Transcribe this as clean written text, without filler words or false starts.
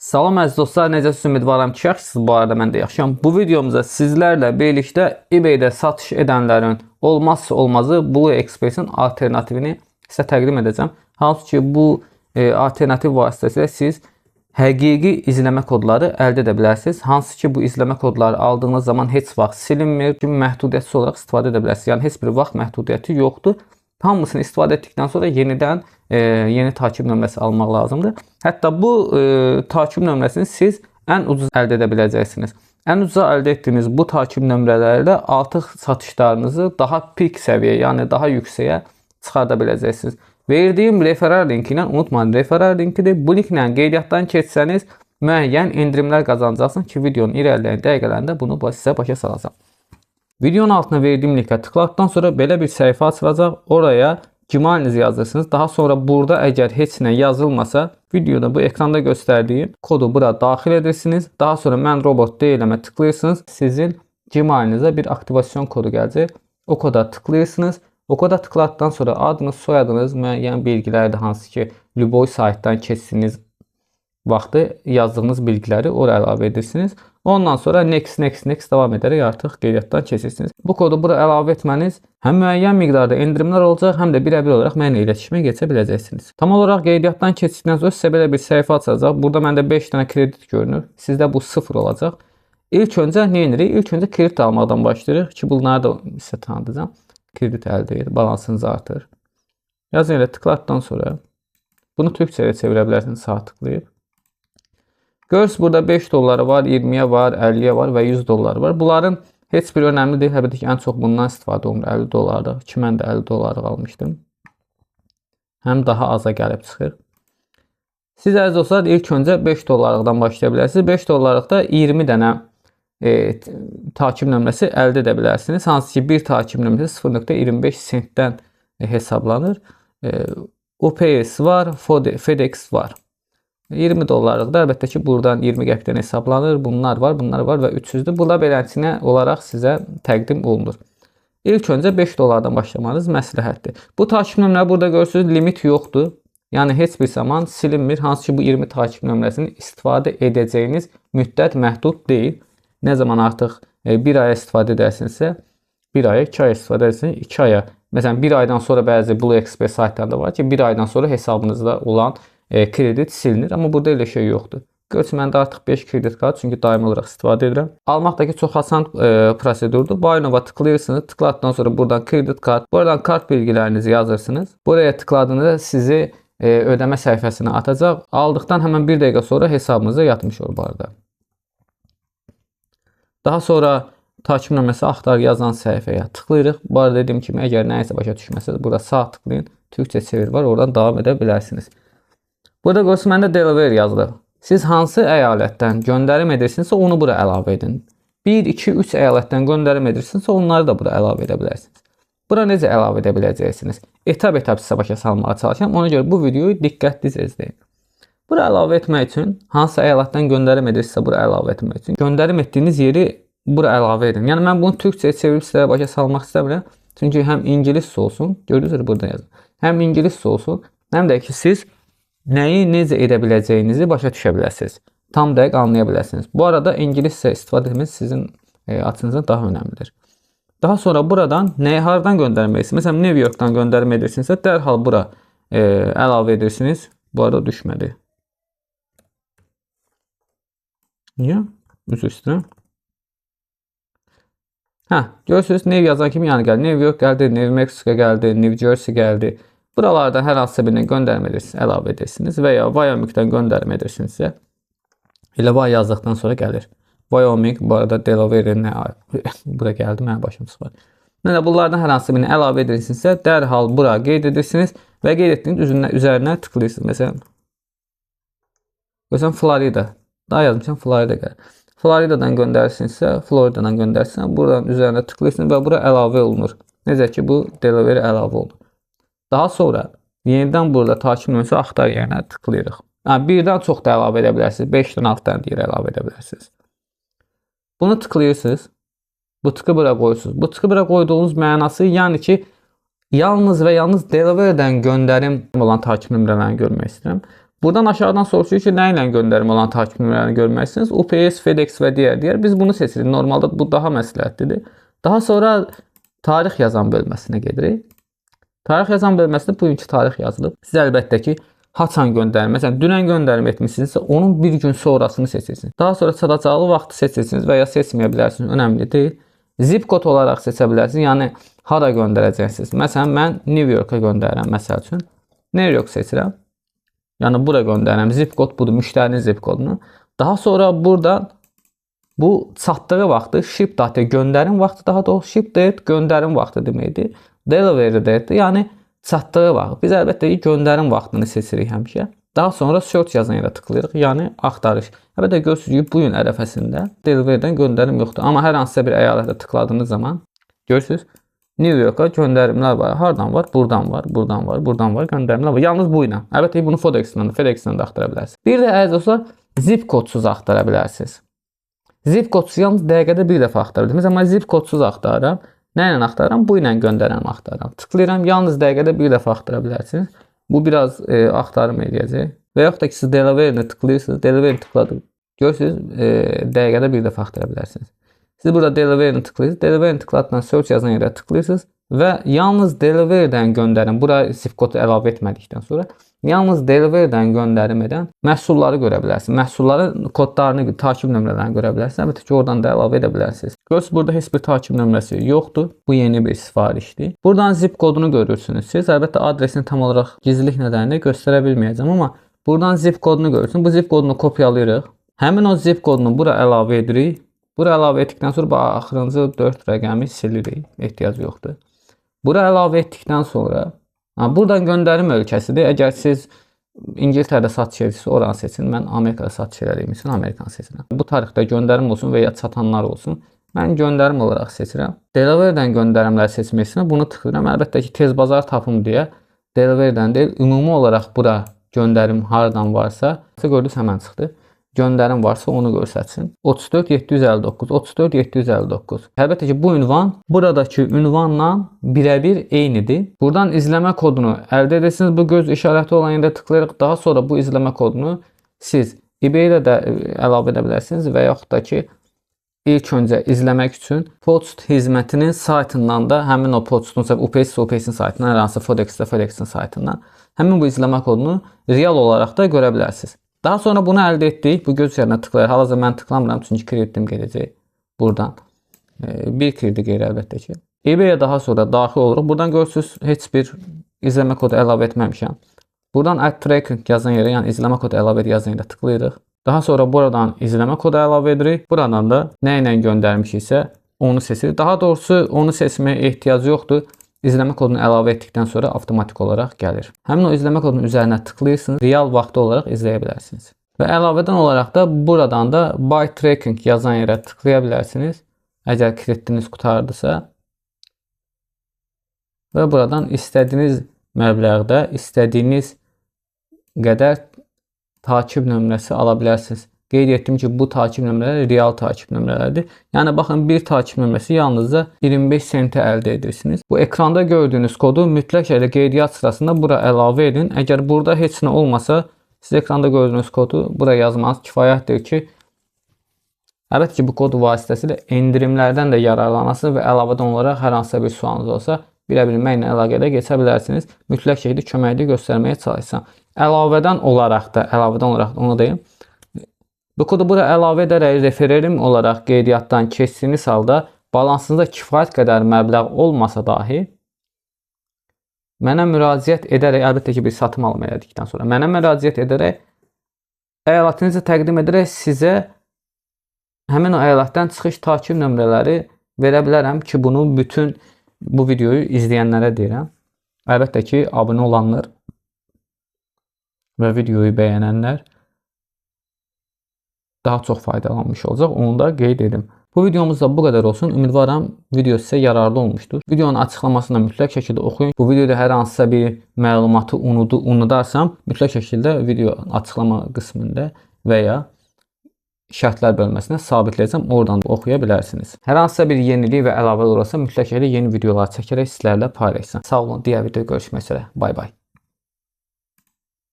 Salam əziz dostlar, necəsiniz? Ümidvaram ki, yaxşısınız. Bu arada mən də yaxşıyam. Bu videomuzda sizlərlə birlikdə eBay-də satış edənlərin olmazsa olmazı Blue Express-in alternativini sizə təqdim edəcəm. Hansı ki, bu alternativ vasitəsilə siz həqiqi izləmə kodları əldə edə bilərsiniz. Hansı ki, bu izləmə kodları aldığınız zaman heç vaxt silinmir, məhdudiyyətsiz olaraq istifadə edə bilərsiniz. Yəni heç bir vaxt məhdudiyyəti yoxdur. Hamısını istifadə etdikdən sonra yenidən yeni takip nömrəsi almaq lazımdır. Hətta bu takip nömrəsini siz ən ucuz əldə edə biləcəksiniz. Ən ucuz əldə etdiyiniz bu takip nömrələri ilə artıq satışlarınızı daha pik səviyyəyə, yəni daha yüksəyə çıxarda biləcəksiniz. Verdiyim referral linki ilə, unutmayın, referral linkidir. Bu linklə qeydiyyatdan keçsəniz müəyyən endirimlər qazanacaqsınız ki, videonun irəliləyən dəqiqələrində bunu sizə başa salacağam. Videonun altına verdiyim linkə tıkladıkdan sonra belə bir səhifə açılacaq. Oraya Gmailinizi yazırsınız. Daha sonra burada əgər heç nə yazılmasa, videoda bu ekranda göstərdiyim kodu bura daxil edirsiniz. Daha sonra mən robot deyiləmə tıklayırsınız. Sizin Gmailinizə bir aktivasyon kodu gələcək. O koda tıklayırsınız. O koda tıkladıkdan sonra adınız, soyadınız, müəyyən bilgilərdir, hansı ki, Luboy saytdan keçsiniz vaxtı yazdığınız bilgiləri oraya əlavə edirsiniz. Ondan sonra next davam edərək artıq qeydiyyatdan keçirsiniz. Bu kodu bura əlavə etməniz həm müəyyən miqdarda endirimlər olacaq, həm də birəbir olaraq mənimlə iletişimə keçə biləcəksiniz. Tam olaraq qeydiyyatdan keçdikdən sonra sizə belə bir səhifə açacaq. Burada məndə 5 dənə kredit görünür. Sizdə bu 0 olacaq. İlk öncə nə edirik? İlk öncə kredit almaqdan başlayırıq ki, bunları da sizə tanıdacağam. Kredit əldə edir, balansınızı artır. Yazın ilə tıkladıkdan sonra bunu türkçəyə çevirə bilərsiniz, sağ tıklayıb. Görürsünüz, burada 5 dolları var, 20'ye var, 50'ye var və 100 dolları var. Bunların heç bir önəmli deyil. Həbətə ki, ən çox bundan istifadə olunur, 50 dollarda. Ki, mən də 50 dolları almışdım. Həm daha aza gəlib çıxır. Siz əziz dostlar, ilk öncə 5 dollarlıqdan başlaya bilərsiniz. 5 dollarlıqda 20 dənə takip nömrəsi əldə edə bilərsiniz. Hansı ki, bir takip nömrəsi 0.25 sentdən hesablanır. UPS var, FedEx var. 20 dollarlıqda əlbəttə ki, buradan 20 qəpikdən hesablanır. Bunlar var və 300-dür. Bu da beləsinə olaraq sizə təqdim olunur. İlk öncə 5 dollardan başlamanız məsləhətdir. Bu takip nömrələri burada görürsünüz, limit yoxdur. Yəni heç bir zaman silinmir. Hansı ki, bu 20 takip nömrəsini istifadə edəcəyiniz müddət məhdud deyil. Nə zaman artıq bir aya istifadə edərsinizsə, 1 aya, 2 aya istifadə edərsiniz, 2 aya. Məsələn, 1 aydan sonra bəzi Blue Express saytlarında var ki, 1 aydan sonra hesabınızda olan kredit silinir. Amma burada elə şey yoxdur. Görürsünüz, məndə artıq 5 kredit var, çünki daimi olaraq istifadə edirəm. Almaqdakı çox asan prosedurdur. Buy Now-a tıklayırsınız. Tıkladıkdan sonra buradan kredit kart, buradan kart bilgilərinizi yazırsınız. Buraya tıkladığınızda sizi ödəmə səhifəsinə atacaq. Aldıqdan həmən 1 dəqiqə sonra hesabınıza yatmış olur bu arada. Daha sonra takip nömrəsi axtar yazan səhifəyə tıklayırıq. Bu arada dediyim kimi, əgər nəyisə başa düşməsəniz, burada sağ tıklayın. Türkçə çevir var, oradan davam edə bilərsiniz. Burada görürsünüz, məndə Delaware yazılır. Siz hansı əyalətdən göndərim edirsinizsə onu bura əlavə edin. 1, 2, 3 əyalətdən göndərim edirsinizsə onları da bura əlavə edə bilərsiniz. Bura necə əlavə edə biləcəksiniz? Etap sizə başa salmağa çalışıram. Ona görə bu videoyu diqqətli izləyin. Bura əlavə etmək üçün, hansı əyalətdən göndərim edirsinizsə bura əlavə etmək üçün göndərim etdiyiniz yeri bura əlavə edin. Yəni mən bunu türkçəyə çevirib sizlərə başa salmaq istəmirəm. Çünki həm ingiliscə olsun, gördünüz burada yazın. Həm ingiliscə olsun, həm də ki siz nəyi necə edə biləcəyinizi başa düşə biləsiniz. Tam dəqiq anlaya biləsiniz. Bu arada ingiliscə istifadə etmeniz sizin açınızdan daha önəmlidir. Daha sonra buradan nəyi hardan göndərmək edirsiniz? Məsələn, New Yorkdan göndərim edirsinizsə dərhal bura əlavə edirsiniz. Bu arada düşmədi. Niyə? Üzr istəyirəm. Görürsünüz, New yazan kimi yəni gəldi. New York gəldi, New Mexico gəldi, New Jersey gəldi. Buralardan hər hansısa birinə göndərim edirsiniz, əlavə edirsiniz və ya Wyomingdən göndərim edirsinizsə elə Vay yazdıqdan sonra gəlir. Wyoming, bu arada Delaware bura gəldi, mənim başım çıxır. Yəni bunlardan hər hansısa birinə əlavə edirsinizsə dərhal bura qeyd edirsiniz və qeyd etdiyiniz üzərinə tıklayırsınız. Məsələn, Florida. Daha yazmışam, Florida gəlir. Floridadan göndərsinizsə, Floridadan göndərsinizsə buradan üzərinə tıklayırsınız və bura əlavə olunur. Necə ki, bu Delaware əlavə olunur. Daha sonra yenidən burada takip nömrəsi axtar yerinə tıklayırıq. Yəni, birdən çox da əlavə edə bilərsiniz. 5-dən 6 dənə yer əlavə edə bilərsiniz. Bunu tıklayırsınız. Bu tıkı bura qoyursunuz. Bu tıkı bura qoyduğunuz mənası yəni ki, yalnız və yalnız Delaware'dən göndərim olan takip nömrələrini görmək istəyirəm. Buradan aşağıdan soruşur ki nə ilə göndərim olan takip nömrələrini görməlisiniz. UPS, FedEx və digər. Biz bunu seçirik. Normalda bu daha məsləhətlidir. Daha sonra tarix yazan bölməsinə gedirik. Tarix yazan bölməsində bugünkü tarix yazılıb. Siz əlbəttə ki, haçan göndərim. Məsələn, dünən göndərim etmişsinizsə, onun bir gün sonrasını seçirsiniz. Daha sonra çatacağı vaxtı seçirsiniz və ya seçməyə bilərsiniz. Önəmli deyil. Zip kod olaraq seçə bilərsiniz. Yəni, hara göndərəcəksiniz. Məsələn, mən New York-a göndərirəm, məsəl üçün. New York seçirəm. Yəni, bura göndərirəm. Zip kod budur, müştərinin zip kodunu. Daha sonra burada bu çatdığı vaxtı, ship date göndərim vaxtı, daha doğrusu ship date göndərim vaxtı deməkdir. Delivery date, yəni çatdığı vaxt. Biz əlbəttə ki, göndərim vaxtını seçirik həmişə. Daha sonra search yazan yerə tıklayırıq, yəni axtarış. Əlbəttə görürsünüz ki, bu gün ərəfəsində deliverydən göndərim yoxdur. Amma hər hansısa bir əyalətə tıkladığınız zaman görürsünüz, New York'a göndərimlər var. Hardan var? Buradan var, buradan var, buradan var, göndərimlər var. Yalnız bu ilə. Əlbəttə ki, bunu FedEx-dən də axtara bilərsiniz. Bir də əziz dostlar, zip kodsuz axtara bilərsiniz. Zip kodsuz yalnız dəqiqədə bir dəfə axtara bilərsiniz. Məsələn, mən zip kodsuz axtarıram. Nə ilə axtarıram? Bu ilə göndərəm axtarıram. Tıklayıram, yalnız dəqiqədə bir dəfə axtara bilərsiniz. Bu biraz axtarım eləyəcək. Və yaxud da ki, siz Delivery-ni tıklayırsınız. Delivery tıkladım. Görürsünüz, dəqiqədə bir dəfə axtara bilərsiniz. Siz burada Delivery-ni tıklayırsınız. Delivery-ni tıkladıqdan search yazan yerə tıklayırsınız və yalnız Delivery-dən göndərim. Bura zip kodu əlavə etmədikdən sonra yalnız Delivery-dən göndərim edən məhsulları görə bilərsiniz. Məhsulların kodlarını, takib nömrələrini görə bilərsiniz. Əlbəttə ki, oradan da əlavə edə bilərsiniz. Görürsünüz, burada heç bir takib nömrəsi yoxdur. Bu yeni bir sifarişdir. Buradan zip kodunu görürsünüz. Siz əlbəttə adresini tam olaraq gizlilik nedənilə göstərə bilməyəcəm, amma buradan zip kodunu görürsünüz. Bu zip kodunu kopyalayırıq. Həmin o zip kodunu bura əlavə edirik. Bura əlavə etdikdən sonra axırıncı 4 rəqəmi silirik. Ehtiyac yoxdur. Bura əlavə etdikdən sonra buradan göndərim ölkəsidir. Əgər siz İngiltərədə satış edirsinizsə oranı seçin. Mən Amerikada satış edərəm üçün Amerikanı seçirəm. Bu tarixdə göndərim olsun və ya çatanlar olsun. Mən göndərim olaraq seçirəm. Delivery-dən göndərimləri seçmək üçün bunu tıxlayıram. Əlbəttə ki, tez bazar tapım deyə Delivery-dən deyil, ümumi olaraq bura göndərim hardan varsa, gördünüz həmən çıxdı. Göndərim varsa onu göstərsin. 34759, 34759. Əlbəttə ki, bu ünvan buradakı ünvanla birəbir eynidir. Buradan izləmə kodunu əldə edirsiniz. Bu göz işarəti olan yerdə tıklayırıq. Daha sonra bu izləmə kodunu siz eBay ilə də əlavə edə bilərsiniz və yaxud da ki, ilk öncə izləmək üçün poçt xidmətinin saytından da həmin o poçtun, UPS-in saytından, hər hansı FedEx-in saytından həmin bu izləmə kodunu real olaraq da görə bilərsiniz. Daha sonra bunu əldə etdik. Bu göz üzərinə tıklayır. Hal-hazırda mən tıklamıram çünki kreditim gedəcək buradan. Bir kredi qeyri əlbəttə ki. eBay-ə daha sonra daxil oluruq. Buradan görürsünüz heç bir izləmə kodu əlavə etməmişəm. Buradan add tracking yazan yerə, yəni izləmə kodu əlavə et yazan yerə tıklayırıq. Daha sonra buradan izləmə kodu əlavə edirik. Buradan da nə ilə göndərmişiksə onu seçirik. Daha doğrusu onu seçməyə ehtiyac yoxdur. İzləmə kodunu əlavə etdikdən sonra avtomatik olaraq gəlir. Həmin o izləmə kodunun üzərinə tıklayırsınız, real vaxtda olaraq izləyə bilərsiniz. Və əlavədən olaraq da buradan da buy tracking yazan yerə tıklaya bilərsiniz. Əgər kreditiniz qutardısa və buradan istədiyiniz məbləğdə, istədiyiniz qədər takib nömrəsi ala bilərsiniz. Qeyd etdim ki, bu takib nömrələri real takib nömrələridir. Yəni, baxın, bir takib nömrəsi yalnızca 25 sentə əldə edirsiniz. Bu ekranda gördüyünüz kodu mütləq şəkildə qeydiyyat sırasında bura əlavə edin. Əgər burada heç nə olmasa, siz ekranda gördüyünüz kodu bura yazmanız kifayətdir ki, əlbəttə ki, bu kod vasitəsilə endirimlərdən də yararlanasınız və əlavədən olaraq hər hansısa bir sualınız olsa, bilə bilməklə əlaqədə keçə bilərsiniz. Mütləq şəkildə köməkli göstərməyə çalışsam. Əlavədən olaraq da onu deyim. Bu kodu bura əlavə edərək refererim olaraq qeydiyyatdan keçdiyiniz halda balansınızda kifayət qədər məbləğ olmasa dahi mənə müraciət edərək, əlbəttə ki, bir satım alma elədikdən sonra mənə müraciət edərək əyalətinizi təqdim edərək sizə həmin o əyalətdən çıxış takib nömrələri verə bilərəm ki, bunu bütün bu videoyu izləyənlərə deyirəm. Əlbəttə ki, abunə olanlar və videoyu bəyənənlər daha çox faydalanmış olacaq. Onu da qeyd edim. Bu videomuz da bu qədər olsun. Ümidvaram video sizə yararlı olmuşdur. Videonun açıqlamasını mütləq şəkildə oxuyun. Bu videoda hər hansısa bir məlumatı unudarsam, mütləq şəkildə video açıqlama qismində və ya şərtlər bölməsində sabitləyəcəm. Oradan da oxuya bilərsiniz. Hər hansısa bir yenilik və əlavə olursa, mütləq şəkildə yeni videolar çəkərək sizlərlə paylaşacağam. Sağ olun. Digər videoda görüşmək üzrə. Bay bay.